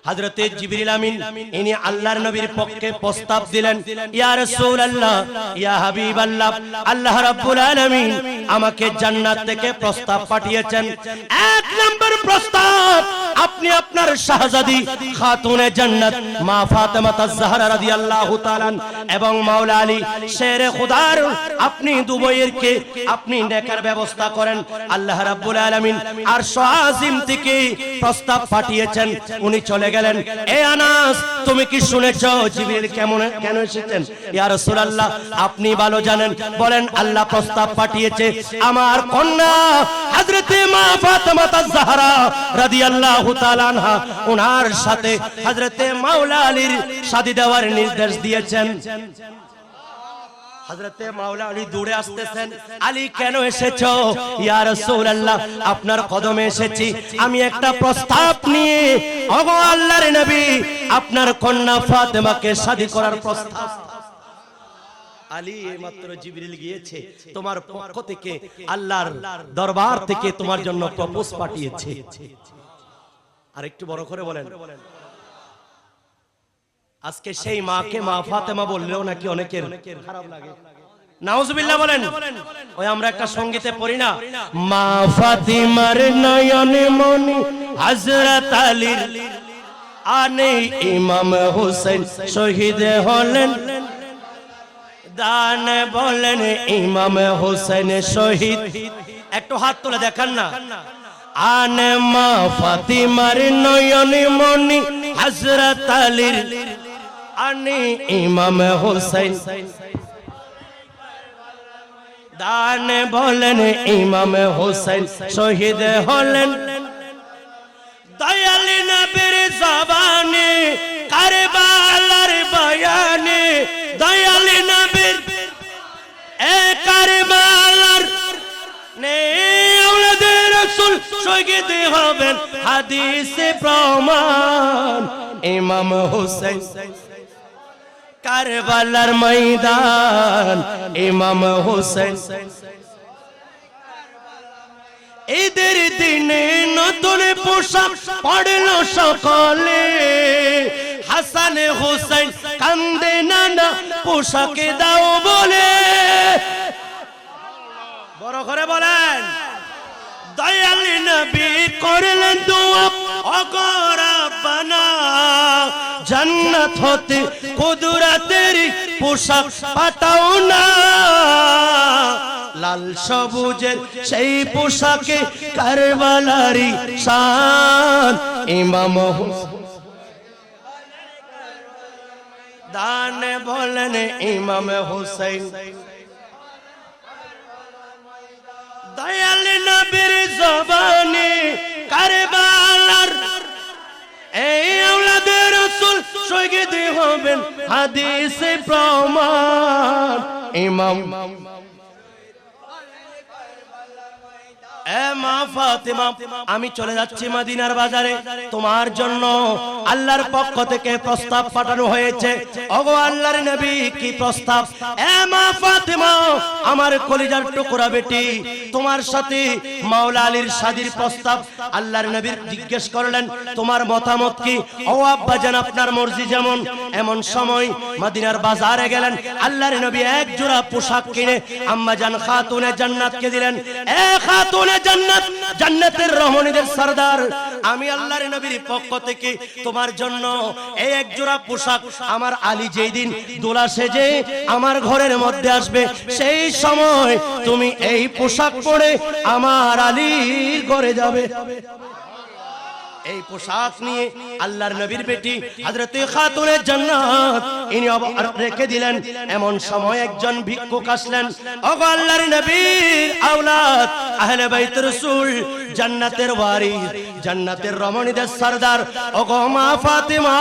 হযরতে জিবরিল আমিন ইনি আল্লাহর নবীর পক্ষে প্রস্তাব দিলেন, ইয়া রাসূলুল্লাহ, ইয়া হাবিবাল্লাহ, আল্লাহ রাব্বুল আলামিন আমাকে জান্নাত থেকে প্রস্তাব পাঠিয়েছেন। এক নম্বর প্রস্তাব, আপনি আপনার শাহজাদি খাতুনে জান্নাত মা ফাতেমা তাজ-জাহরা রাদিয়াল্লাহু তাআলা এবং মাওলা আলী শেরে খুদার আপনি দুবইয়েরকে আপনি নেকার ব্যবস্থা করেন। আল্লাহ রাব্বুল আলামিন আরশ আজিম থেকে প্রস্তাব পাঠিয়েছেন, উনি চলে গেলেন। এ আনাস, তুমি কি শুনেছো জিবরিল কেন এসেছেন? ইয়া রাসূলুল্লাহ, আপনি ভালো জানেন। বলেন, আল্লাহ প্রস্তাব পাঠিয়েছে আমার কন্যা হযরতে মা ফাতেমা তাজ-জাহরা রাদিয়াল্লাহু তাআলা আনহা ওনার সাথে হযরতে মাওলা আলীর শাদী দেওয়ার নির্দেশ দিয়েছেন। হযরতে মাওলা আলী দৌড়ে আসতেছেন, আলী কেন এসেছো? ইয়া রাসূলুল্লাহ, আপনার কদমে এসেছি আমি একটা প্রস্তাব নিয়ে। ওগো আল্লাহর নবী, আপনার কন্যা ফাতেমাকে শাদী করার প্রস্তাব। আলী, এইমাত্র জিবরিল গিয়েছে তোমার পক্ষ থেকে, আল্লাহর দরবার থেকে তোমার জন্য প্রপোজ পাঠিয়েছে। আর একটু বড় করে বলেন। আজকে সেই মাকে মা ফাতেমা বললেও নাকি অনেকের খারাপ লাগে। নাউজুবিল্লাহ বলেন। ওই আমরা একটা সঙ্গীতে পড়ি না, মা ফাতিমার নয়নে মনি হযরত আলীর আনে ইমাম হোসেন শহীদ হলেন। দান বলেন ইমাম হোসেন শহীদ। একটু হাত তুলে দেখান না। আনে মা ফাতিমার নয়নে মনি হযরত আলীর আনে ইমাম হোসেন। দান বলেন ইমাম হোসেন শহীদ হলেন। দয়াল নবীর জবানে কারবালার বয়ানে, দয়াল নবীর কারবালার নে আওলাদে রাসূল শহীদ হবেন, হাদিসে প্রমাণ ইমাম হোসেন। কারবালার ময়দান ইমাম হোসেন। ঈদের দিনে নতুন পোশাক পরলো সকলে, হাসান হোসেন কান্দে নানা পোশাকে দাও বলে। বড় করে বলেন। দয়াল নবী করলেন দোয়া, ওগো রাব্বানা জান্নাত হতে কুদরতের পোশাক পাঠাও না। লাল সবুজের সেই পোশাকে কারবালারি শান ইমাম হোসেন। দান বলেন ইমাম হোসেন। দয়াল নবীর জবানে কারবালার এই আওলাদে রাসূল শহীদ হবেন, হাদিসে প্রমাণ ইমাম। এ মা ফাতেমা, আমি চলে যাচ্ছি মদিনার বাজারে, তোমার জন্য আল্লাহর পক্ষ থেকে প্রস্তাব পাঠানো হয়েছে। ওগো আল্লাহর নবী, কি প্রস্তাব? এ মা ফাতেমা, আমার কলিজার টুকরা বেটি, তোমার সাথে মাওলা আলীর শাদীর প্রস্তাব। আল্লাহর নবী জিজ্ঞেস করলেন, তোমার মতামত কি? ও আব্বা জান, আপনার মর্জি যেমন। এমন সময় মদিনার বাজারে গেলেন, আল্লাহর নবী এক জোড়া পোশাক কিনে আম্মা জান খাতুনে জান্নাতকে দিলেন। এ খাতুনে জান্নাত, জান্নাতের রমণীদের সরদার, আমি আল্লাহর নবীর পক্ষ থেকে তোমার জন্য এই এক জোড়া পোশাক, আমার আলী যেই দিন দোলা সেজে আমার ঘরের মধ্যে আসবে, সেই সময় তুমি এই পোশাক পরে আমার আলীর ঘরে যাবে। এই পোশাক নিয়ে আল্লাহর নবীর বেটি হযরতে খাতুনে জান্নাত ইনি রেখে দিলেন। এমন সময় একজন ভিক্ষুক আসলেন। ওগো আল্লাহর নবীর আওলাদ, আহলে বাইত রাসূল, জান্নাতের ওয়ারিস, জান্নাতের রমণীদের সরদার, ওগো মা ফাতেমা,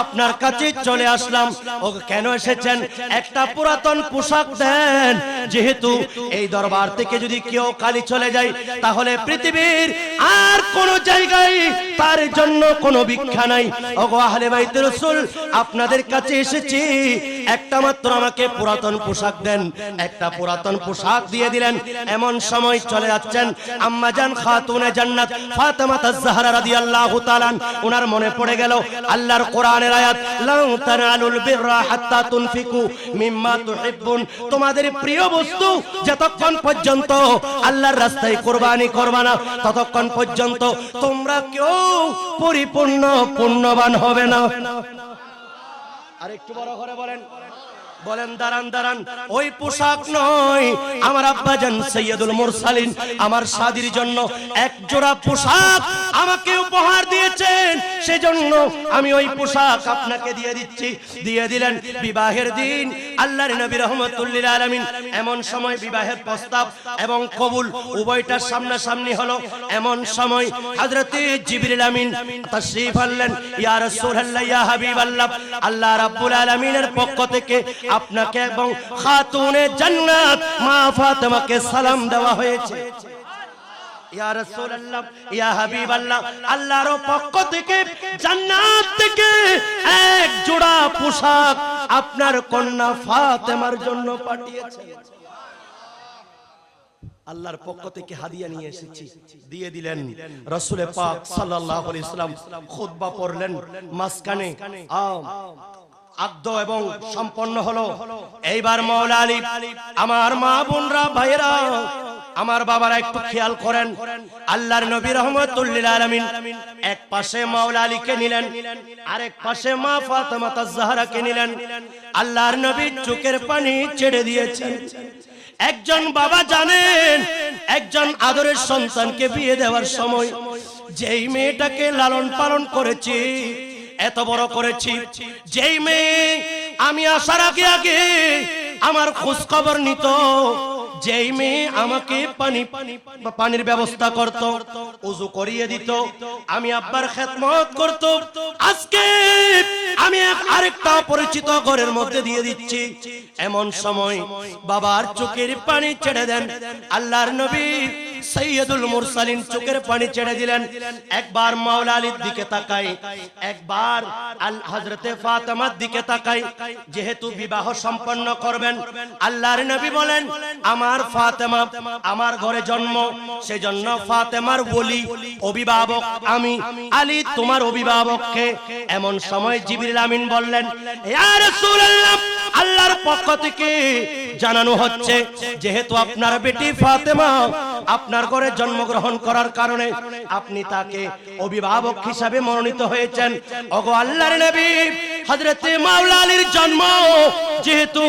আপনার কাছে চলে আসলাম। ওগো কেন এসেছেন? একটা পুরাতন পোশাক দেন, যেহেতু এই দরবার থেকে যদি কেউ কালি চলে যায়, তাহলে পৃথিবীর আর কোন জায়গায় তার জন্য কোনো ভিক্ষা নাই। ওগো আহলে বাইত রাসূল, আপনাদের কাছে এসেছি, একটা মাত্র আমাকে পুরাতন পোশাক দেন। একটা পুরাতন পোশাক দিয়ে দিলেন। এমন সময় চলে যাচ্ছেন আম্মা জান খাতুনে জান্নাত ফাতেমা আয-জাহরা রাদিয়াল্লাহু তাআলা ওনার মনে পড়ে গেল আল্লাহর কোরআনের আয়াত লা তানালুল বিররা হাত্তা তুনফিকু মিম্মা তুহিব্বুন, তোমাদের প্রিয় বস্তু যতক্ষণ পর্যন্ত আল্লাহর রাস্তায় কুরবানি করবে না ততক্ষণ পর্যন্ত তোমরা কেউ পরিপূর্ণ পুণ্যবান হবে না। আর একটু বড় করে বলেন, বলেন দাঁড়ান দাঁড়ান, ওই পোশাক নয়, আমার আব্বাজান সৈয়দুল মুরসালিন আমার শাদীর জন্য এক জোড়া পোশাক আমাকে উপহার দিয়েছেন, সেজন্য আমি ওই পোশাক আপনাকে দিয়ে দিচ্ছি। দিয়ে দিলেন বিবাহের দিন আল্লাহর নবী রাহমাতুল লিল আলামিন। এমন সময় বিবাহের প্রস্তাব এবং কবুল উভয়টার সামনাসামনি হলো। এমন সময় হযরতে জিবরিল আমিন তাশরীফ আনলেন। ইয়া রাসূলুল্লাহ, ইয়া হাবিবাল্লাহ, আল্লাহ রাব্বুল আলামিনের পক্ষ থেকে আপনাকে এবং খাতুনে জান্নাত মা ফাতেমাকে সালাম দেওয়া হয়েছে। ইয়া রাসূলুল্লাহ, ইয়া হাবিবাল্লাহ, আল্লাহর পক্ষ থেকে জান্নাত থেকে এক জোড়া পোশাক আপনার কন্যা ফাতেমার জন্য পাঠিয়েছেন। আল্লাহর পক্ষ থেকে হাদিয়া নিয়ে এসেছি, দিয়ে দিলেন। রাসূল পাক সাল্লাল্লাহু আলাইহি ওয়াসাল্লাম খুতবা পড়লেন, মাঝখানে আদ্য এবং সম্পন্ন হলো। এইবার মাওলা আলী, আমার মা বোনরা ভাইরা আমার বাবারা একটু খেয়াল করেন, আল্লাহর নবী রাহমাতুল লিল আলামিন এক পাশে মাওলা আলীকে নিলেন, আরেক পাশে মা ফাতেমা আয-জাহরাকে নিলেন। আল্লাহর নবী চোখের পানি ছেড়ে দিয়েছেন। একজন বাবা জানেন, একজন আদরের সন্তানকে বিয়ে দেওয়ার সময় যেই মেয়েটাকে লালন পালন করেছি, এত বড় করেছি, যেই মেয়ে আমি আসার আগে আগে আমার খোঁজ খবর নিত, যেই মেয়ে আমাকে পানির ব্যবস্থা করত, ওযু করিয়ে দিত, আমি আব্বার খেদমত করত, আজকে আমি আরেকটা পরিচিত ঘরের মধ্যে দিয়ে দিচ্ছি। এমন সময় বাবার চোখের পানি ছেড়ে দেন। আল্লাহর নবী সৈয়দুল মুরসালিন চোখের পানি ছেড়ে দিলেন। একবার মাওলা আলীর দিকে তাকাই, একবার হযরতে ফাতেমার দিকে তাকাই। যেহেতু বিবাহ সম্পন্ন করবেন, আল্লাহর নবী বলেন আমার ফাতেমা আমার ঘরে জন্ম, সেজন্য ফাতেমার ওলি অভিভাবক আমি, আলী তোমার অভিভাবককে। এমন সময় জিবরিল আমিন বললেন, ইয়া রাসূলুল্লাহ, আল্লাহর পক্ষ থেকে জানানো হচ্ছে যেহেতু আপনার বেটি ফাতেমা আপনার ঘরে জন্মগ্রহণ করার কারণে আপনি তাকে অভিভাবক হিসাবে মনোনীত হয়েছেন। ওগো আল্লাহর নবী, হযরতে মাওলা আলীর জন্ম যেহেতু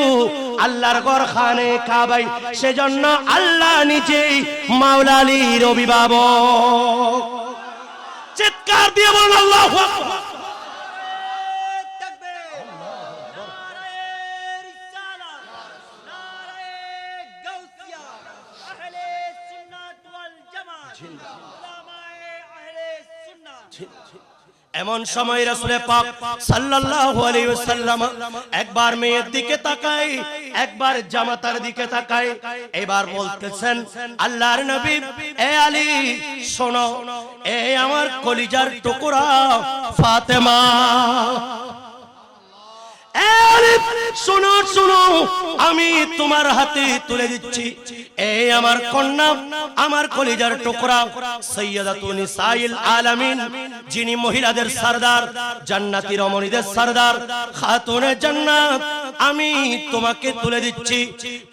আল্লাহর ঘর খানে কাবায়, সেজন্য আল্লাহ নিজেই মাওলা আলীর অভিভাবক। চিৎকার দিয়ে বলুন আল্লাহু আকবার। এমন সময় রাসূল পাক সাল্লাল্লাহু আলাইহি ওয়াসাল্লাম একবার মেয়ের দিকে তাকায়, একবার জামাতার দিকে তাকায়। এবার বলতেছেন আল্লাহর নবী, এ আলী শোনো, এ আমার কলিজার টুকরা ফাতেমা, শোনো শোনো, আমি তোমার হাতে তুলে দিচ্ছি এই আমার কন্যা, আমার কলিজার টুকরা সাইয়্যিদাতু নিসাইল আলামিন, যিনি মহিলাদের সরদার, জান্নাতি রমণীদের সরদার, খাতুনে জান্নাত, আমি তোমাকে তুলে দিচ্ছি।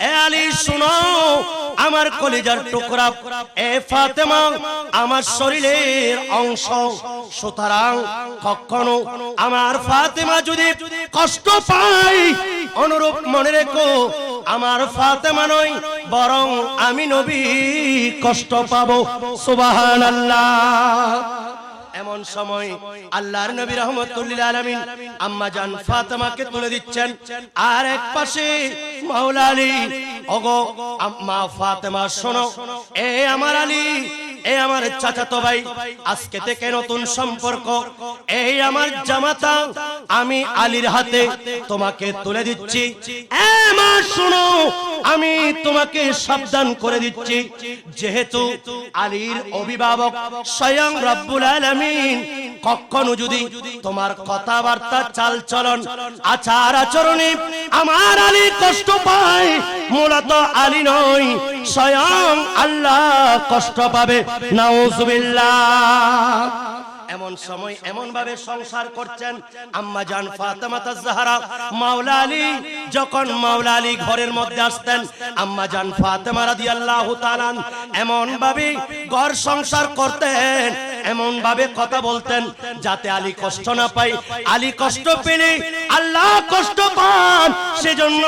এ আলী শোনো, আমার কলিজার টুকরা, এ ফাতেমা আমার শরীরের অংশ, সুতরাং কখনো আমার ফাতেমা যদি কষ্ট পায়, অনুরূপ মনে রেখো আমার ফাতেমা নয় বরং আমি নবী কষ্ট পাবো। সুবহানাল্লাহ। এমন সময় আল্লাহর নবী রাহমাতুল লিল আলামিন আম্মা জান ফাতেমাকে তুলে দিচ্ছেন, আর এক পাশে মাওলা আলী। ওগো আম্মা ফাতেমা শোনো, এ আমার আলী, এ আমার চাচাতো ভাই, আজকে থেকে নতুন সম্পর্ক, এই আমার জামাতা, আমি আলীর হাতে তোমাকে তুলে দিচ্ছি। এ মা শোনো, আমি তোমাকে সাবধান করে দিচ্ছি, যেহেতু আলীর অভিভাবক স্বয়ং রব্বুল আলামিন কখনো যদি তোমার কথাবার্তা চালচলন আচার আচরণে আমার আলী কষ্ট পায়, মূলত আলী নয় স্বয়ং আল্লাহ কষ্ট পাবে। নাউজুবিল্লাহ। এমন সময় এমন ভাবে সংসার করছেন আম্মা জান ফাতেমা তাজহারা মাওলা আলী। যখন মাওলা আলী ঘরের মধ্যে আসতেন, আম্মা জান ফাতেমা রাদিয়াল্লাহু তাআলা এমন ভাবে ঘর সংসার করতেন, এমন ভাবে কথা বলতেন যাতে আলী কষ্ট না পায়। আলী কষ্ট পেলে আল্লাহ কষ্ট পান, সেজন্য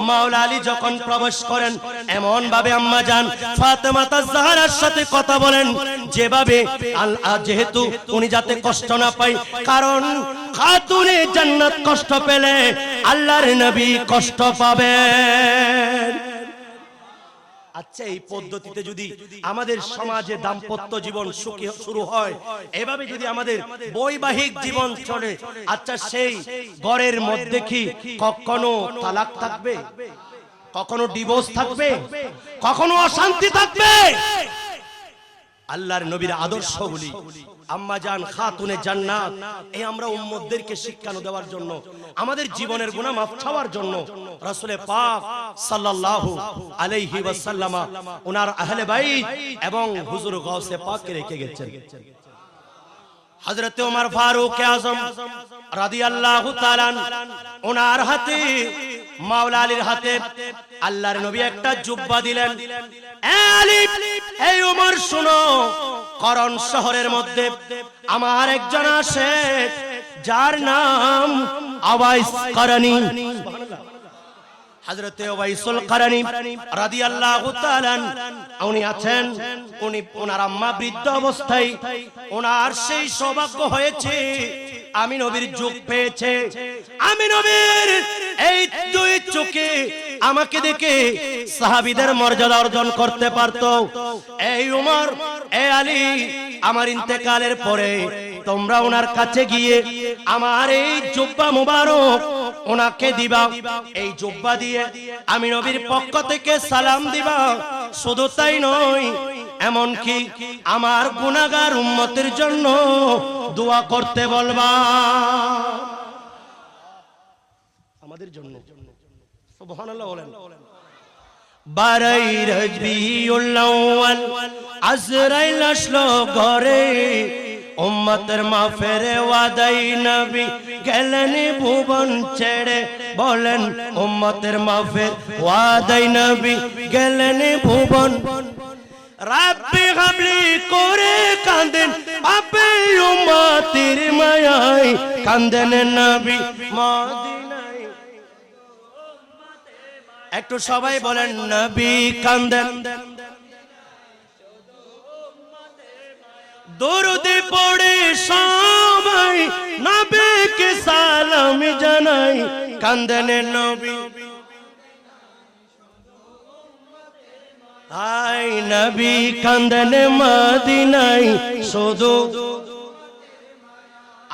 মাওলা আলী যখন প্রবেশ করেন এমন ভাবে আম্মা জান ফাতেমা তাজহারার সাথে কথা বলেন যেভাবে যেহেতু উনি যাতে কষ্ট না পায়, কারণ খাতুনে জান্নাত কষ্ট পেলে আল্লাহর নবী কষ্ট পাবেন। আচ্ছা, এই পদ্ধতিতে যদি আমাদের সমাজে দাম্পত্য জীবন সুখী শুরু হয়, এভাবে যদি আমাদের বৈবাহিক জীবন চলে, আচ্ছা সেই ঘরের মধ্যে কি কখনো তালাক থাকবে? কখনো ডিভোর্স থাকবে? কখনো অশান্তি থাকবে? আল্লাহর নবীর আদর্শগুলি আম্মা জান খাতুনে জান্নাত, এই আমরা উম্মতদেরকে শিক্ষা দেওয়ার জন্য, আমাদের জীবনের গুনাহ মাফ চাওয়ার জন্য রাসূল পাক সাল্লাল্লাহু আলাইহি ওয়াসাল্লাম ওনার আহলে বাইত এবং হুজুর গাউসে পাককে রেখে গেছেন। হযরত ওমর ফারুক আযম রাদিয়াল্লাহু তাআলা ওনার হাতে, মাওলা আলীর হাতে আল্লাহর নবী একটা জুব্বা দিলেন। আলী, এই ওমর শুনো, করণ শহরের মধ্যে আমার একজন আছে যার নাম আওয়াইস করণী। হযরত ওয়াইসুল করণী রাদিয়াল্লাহু তাআলা উনি আছেন, উনি ওনার আম্মা বৃদ্ধ অবস্থায়, ওনার সেই সৌভাগ্য হয়েছে আমি নবীর যুগ পেয়েছে। আমি নবীর এই দুই চোখে আমাকে দেখে সাহাবীদের মর্যাদা অর্জন করতে পারতো। এই ওমর, এই আলী, আমার ইন্তেকালের পরে তোমরা ওনার কাছে গিয়ে আমার এই জুব্বা মুবারক ওনাকে দিবা। এই জুব্বা দিয়ে আমি নবীর পক্ষ থেকে সালাম দিবা। শুধু তাই নয়, এমনকি আমার গুনাহগার উম্মতের জন্য দোয়া করতে বলবা, আমাদের জন্য। সুবহানাল্লাহ বলেন। বারাই রবিউল আউয়াল আজরাইল আসলো ঘরে, উম্মতের মাফের ওয়াদাই নবী গেলেন ভুবন ছেড়ে। বলেন উম্মতের মাফের ওয়াদাই নবী গেলেন ভুবন। রাব্বি হাবলি করে কাঁদেন আপে উম্মতের মায়ায়, কাঁদেন নবী মদিনায়। একটু সবাই বলেন নবী কাঁদেন। দরুদ পড়ে সবাই নবীকে সালাম জানাই, কাঁদেন নবী। আই নবী কাঁদেন মদিনায় শুধু।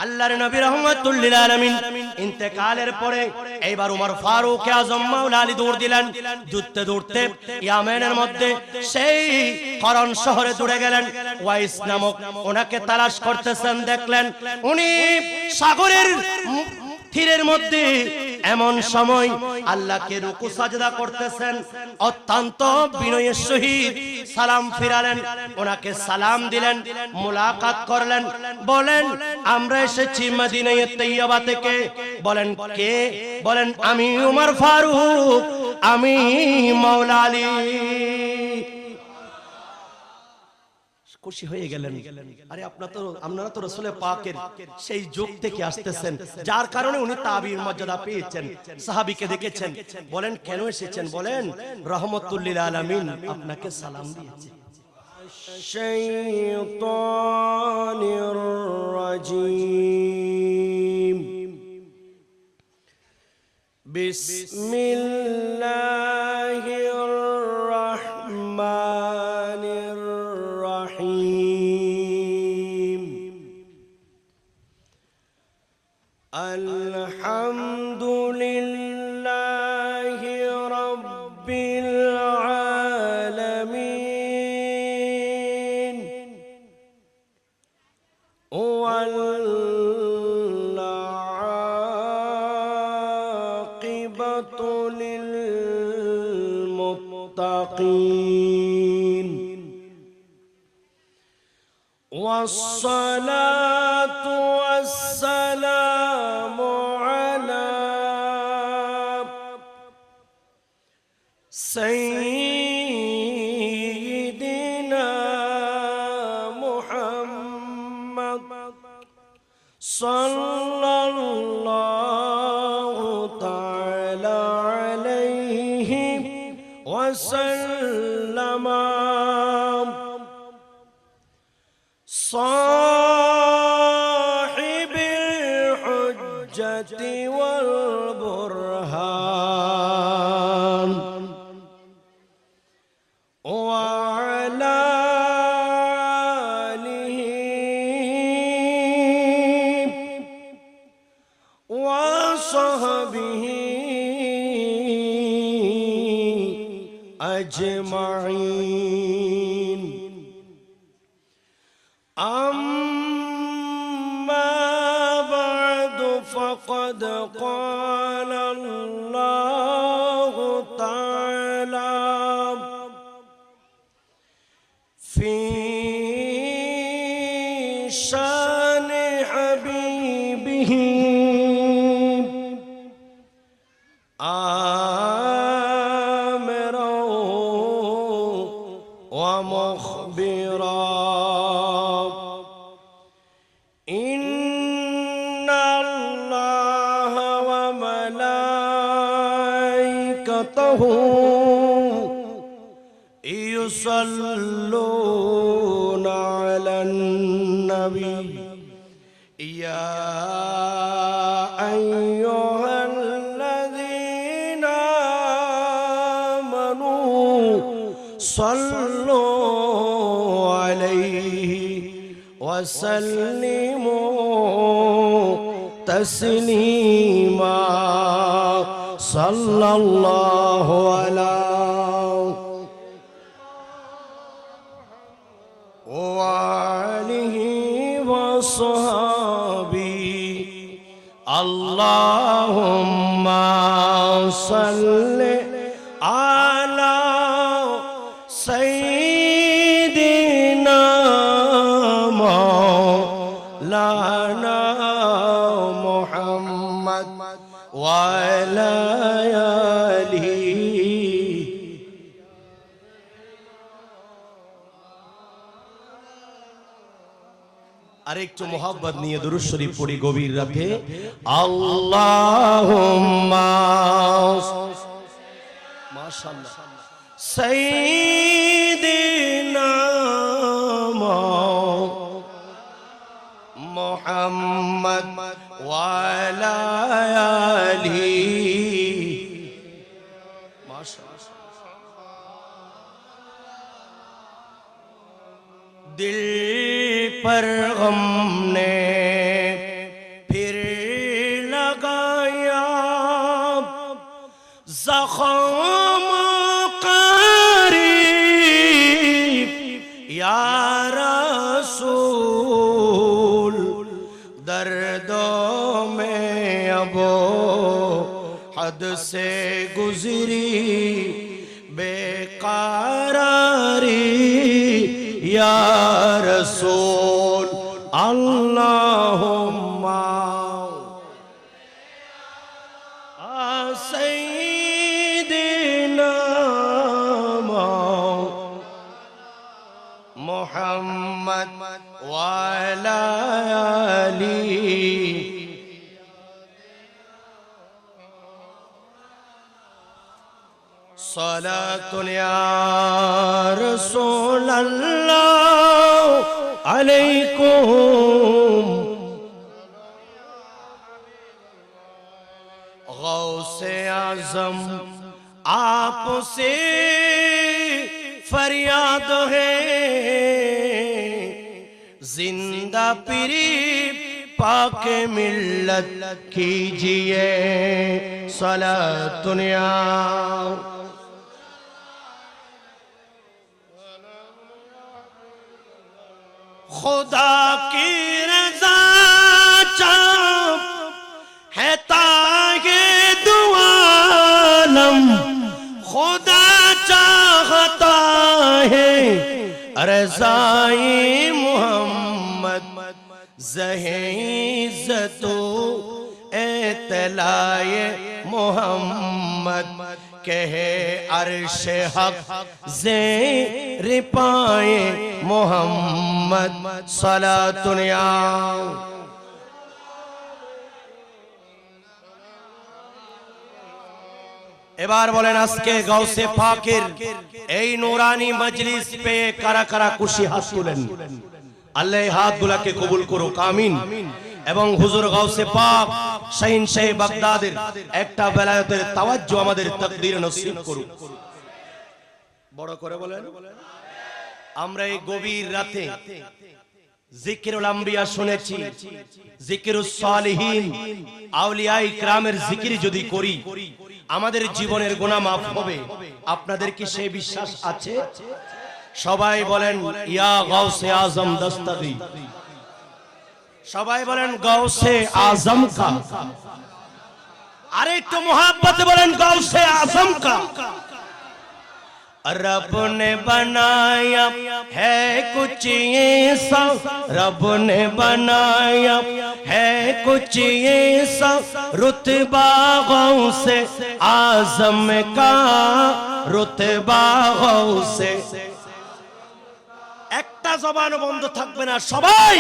আল্লাহর নবী রাহমাতুল লিল আলামিন ইন্তেকালের পরে এইবার ওমর ফারুক আযম মাওলা আলী দৌড় দিলেন। দৌড়তে দৌড়তে ইয়ামেনের মধ্যে সেই করণ শহরে দৌড়ে গেলেন। ওয়াইস নামক ওনাকে তালাশ করতেছেন, দেখলেন উনি সাগরের তীরের মধ্যে এমন সময় আল্লাহকে রুকু সাজদা করতেছেন। অত্যন্ত বিনয়ের সহিত সালাম ফিরালেন, ওনাকে সালাম দিলেন, মুলাকাত করলেন। বলেন আমরা এসেছি মদিনায়ে তৈয়বা থেকে। বলেন কে? বলেন আমি ওমর ফারুক, আমি মাওলা আলী। খুশি হয়ে গেলেন। আরে আপনারা তো রাসূল পাকের সেই যুগ থেকে আসতেছেন, যার কারণে উনি তাবির মর্যাদা পেয়েছেন। সাহাবীকে দেখেছেন, বলেন কেন এসেছেন? বলেন রাহমাতুল লিল আলামিন আপনাকে সালাম দিয়েছে। শাইতানির রাজিম। বিসমিল্লাহির রাহমানির রহিম। আলহামদুলিল্লাহি রাব্বিল আলামিন। ওয়াল للمتقين والصلاة والسلام على سيدنا محمد صلى الله تعالى عليه وسلم صاحب الحجة والبرهان وعلى آله وصحبه أجمعين أما بعد فقد قال الله تعالى في شان حبيبه آمرا ومخبرا إن الله وملائكته يصلون على النبي يا أيها الذين آمنوا صلوا عليه وسلموا تسليما صلى الله على وآله وصحبه اللهم صل على سيدنا مولانا محمد وعلى آله আরেকটু মোহাব্বত নিয়ে দুরূদ শরীফ পড়ি গভীর রাতে আল্লাহুম্মা মাশাআল্লাহ সাইয়্যিদিনা মুহাম্মদ ওয়া আলা আলিহি মাশাআল্লাহ दिल पर गम ने फिर लगाया ज़ख़म क़रीब या रसूल दर्दों में अब हद से गुज़री बेक़रारी या रसूल अल्लाहुम्मा सय्यिदिना मुहम्मद व अला आलिहि सलातुन या रसूल अल्लाह अलैकुम गौसे आज़म आपसे फरियाद है जिंदा पीरी पाके मिल्लत कीजिए सलातुन या खुदा की रज़ा चाह है तागे दुआ रज़ाई मोहम्मद ज़हीज़तो एतलाए मोहम्मद कहे अर्श हक ज़ेर पाए मोहम्मद सलातुन या। এবার বলেন আজকে গাউসে পাকের এই নুরানি মজলিস পে কারা কারা খুশি হাত তুলেন? আল্লাহ এই হাতগুলোকে কবুল করুক, আমিন। এবং হুজুর গাউসে পাক শাহিন শাহ বাগদাদের একটা বেলায়েতের তাওয়াজ্জু আমাদের তাকদীরে নসিব করুক। বড় করে বলেন। আমরা এই গভীর রাতে জিকিরুল আম্বিয়া শুনেছি, জিকিরুস সালিহিন আউলিয়া ইকরামের জিকির যদি করি আমাদের জীবনের গুনাহ মাফ হবে। আপনাদের কি সেই বিশ্বাস আছে? সবাই বলেন ইয়া গাউসে আজম দস্তগি। সবাই বলেন গাউসে আজম কা। আরে একটু মোহাব্বতে বলেন গাউসে আজম কা। रब ने बनाया है कुछ ऐसा, रब ने बनाया है कुछ ऐसा, रुतबा गौसे आज़म का, रुतबा गौसे। একটা জবান বন্ধ থাকবে না, সবাই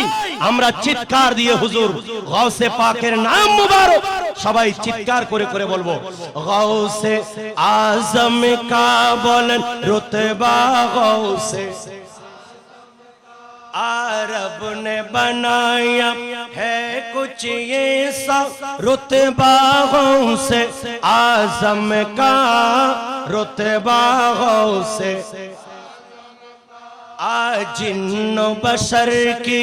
আমরা চিৎকার দিয়ে হুজুর গাউসে পাকের নাম মুবারক সবাই চিৎকার করে করে বলবো গাউসে আজম কা বলেন রুতবা গাউসে। रब ने बनाया है कुछ ऐसा, रुतबा गौसे आज़म का, रुतबा गौसे। जिन्नो बशर की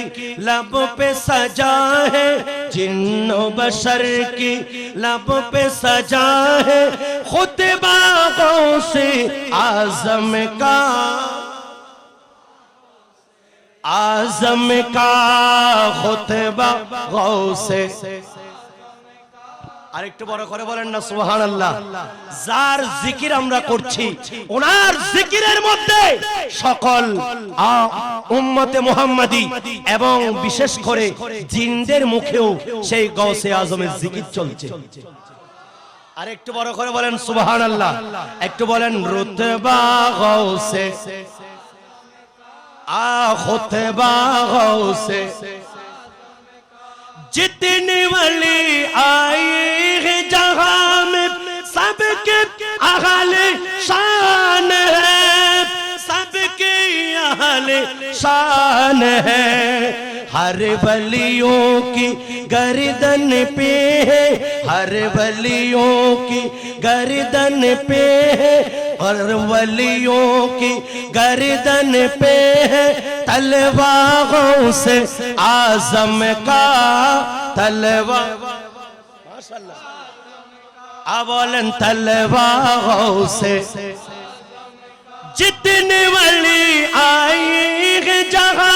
लब पे सजा है, जिन्नो बशर की लब पे सजा है, खुतबा गौसे आज़म का, आज़म का खुतबा गौसे। আরেকটু বড় করে বলেন না সুবহানাল্লাহ। যার জিকির আমরা করছি ওনার জিকিরের মধ্যে সকল উম্মতে মুহাম্মাদি এবং বিশেষ করে জিনদের মুখেও সেই গাউসে আজমের জিকির চলছে। আরেকটু বড় করে বলেন সুবহানাল্লাহ। একটু বলেন রুতবা গাউসে खुतबा गौसे। जितने वली आए हैं जहां में सबके अहले शान है, सबके अहले शान है। हर वलियों की गर्दन पे है, हर वलियों की गर्दन पे है, और वलियों की गर्दन पे है तलवा गौसे आज़म का, तलवा माशाअल्लाह। बोलन तलवा गौसे। जितने वली आए हैं जहां